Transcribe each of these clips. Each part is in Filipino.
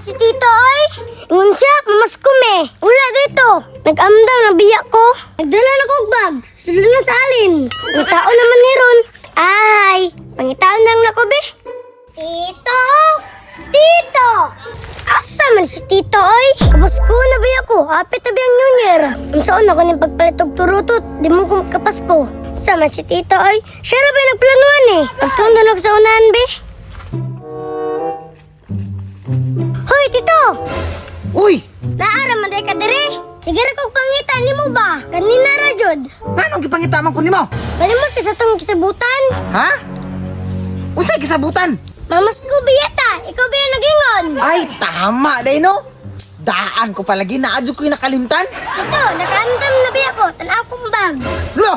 si Tito ay. Ingon siya, mamasko me. Wala dito. Nag-amdam na biyak ko. Nagdala na kong bag. Sila na sa alin. Ang sao naman ni Ron. Ay, pangitaon lang na ko be. Tito! Tito! Asa man si Tito ay? Kapos ko na biyak ko. Hapit na biyang New Year. Ang saan ako niyang pagpalitog turutot. Di mo kong kapasko. Sama si Tito ay. Siya na ba nagplanuan eh. Pagtundo na sa unahan be. Hoy, Tito! Uy! Naara man ka dire. Sige ra kong pangitan ni mo ba? Kanina ra jud. Anong gipangitaman ko nimo? Kalimot ka sa tong kisabutan. Ha? Unsay kisabutan? Mamas ko biyata. Ikaw ba yung nagingon? Ay, tama day no. Daan ko palagi na adyo ko'y nakalimtan. Ito, nakaandam na biya ko. Tanaw kong bag. Lo,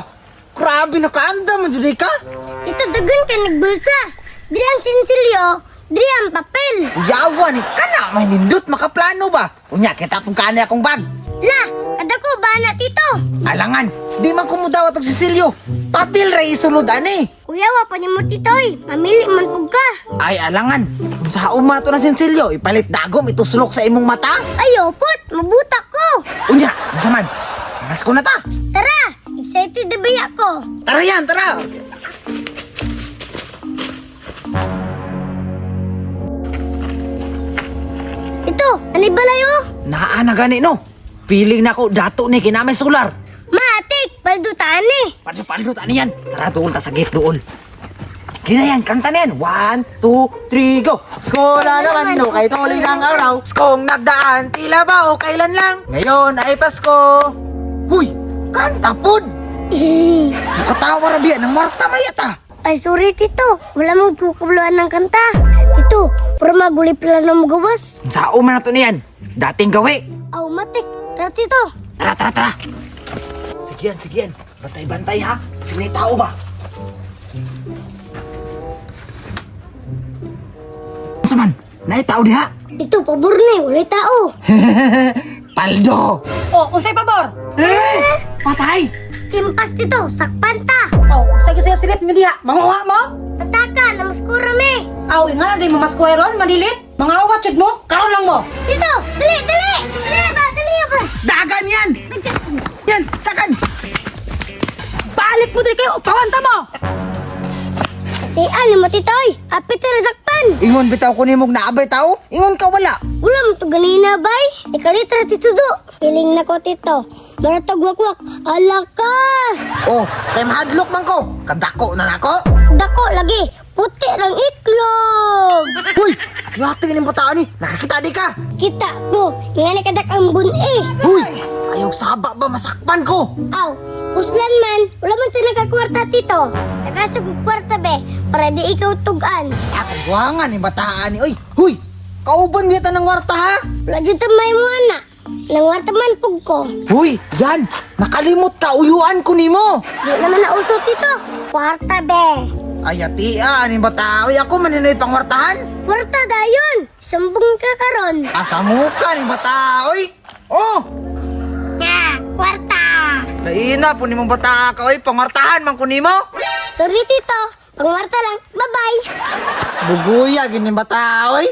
grabe nakaanda man jud ka. Ito, dagan ka nagbulsa. Diri ang sinsilyo. Diri ang papel. Yawa ni kana may nindot makaplano ba? Unya kita pong kani akong bag. La, kada ko ba na, Tito? Alangan, di man kumudawat og Sisilyo. Papel ra isulod ani. Kuya, wa pa ni mo, Titoy. Mamili man pug ka. Ay alangan, kung sa uma to na Sisilyo, ipalit dagom ituslok sa imong mata. Ayo, put. Mabutak ko. Unya, unsa man? Mas ko na ta. Tara, excited na biya ko. Tara yan, tara. Ito, anay balayo? Naa na gani no. Piling na ko dato ni kinamay solar. Matik, baldutaan eh. Paldo tani yan. Tara doon ta sa gate doon. Kina yan, kanta na yan. 1, 2, 3, go! Skola naman no, kay tuloy ng araw. Skong nagdaan, tila ba o kailan lang? Ngayon ay Pasko. Huy, kanta pod! Nakatawa rabiya ng Marta Mayata. Ay, sorry, Tito. Wala mong kukabuluan ng kanta. Tito, pura maguli pala na mo gawas. Sa uma na to niyan. Dating gawi. Aw, matik. Tara, Tito. Tara, tara, tara. Sige yan. Bantay-bantay ha. Kasi may tao ba? Saman, naay tao diha. Tito, pabor ni. Walay tao. Paldo. Oh, unsay pabor? Patay. Timpas, Tito. Sakpan ta. Oh, unsay gisayop silip mo diha? Manguha mo? Pataka, namaskura me. Aw, nga na di mo maskuweron, madilit. Mga awat jud mo, karon lang mo. Tito, dali, dali. Dali ba, dali ba? Dagan yan. Yan, dagan. Balik mo di kayo, pawanta mo. Tian mo, Titoy. Apit na nadakpan. Ingon bitaw ko nimog naabay tao. Ingon ka wala. Wala mo to ganina, bay. Ikalitra, Tito do. Piling na ko, Tito. Maratag wakwak. Ala ka. Oh, kay mahadlok man ko. Kadako na nako. Dako lagi. Puti rang itlog. Huy, yating ining bataan ni. Nakakita di ka. Kita ko. Ingani kadak ang bun-eh. Huy, ayaw saba ba masakpan ko. Aw, puslan man. Wala man ito nagkakwarta, Tito. Nakasugog kwarta, be. Para di ikaw tugan. Akagwangan ni bataan ni. Uy, huy, kauban nita ng warta ha. Wala dyan tamay mo, anak. Nangwarta man pug ko. Huy, yan. Nakalimot ka. Uyuan ko nimo. Di naman nauso, Tito. Kwarta, be. Ay, atia, ni bata. Uy, ako maninay pang wartahan. Kwarta dayon. Sambong ka karon. Asa mo ka ni bata. Uy, oh. Nga, kwarta. Laina po ni mong bata ka. Uy, pangwartahan man ko nimo. Sorry, Tito. Pangwarta lang. Bye-bye. Buguya, gini bata. Uy.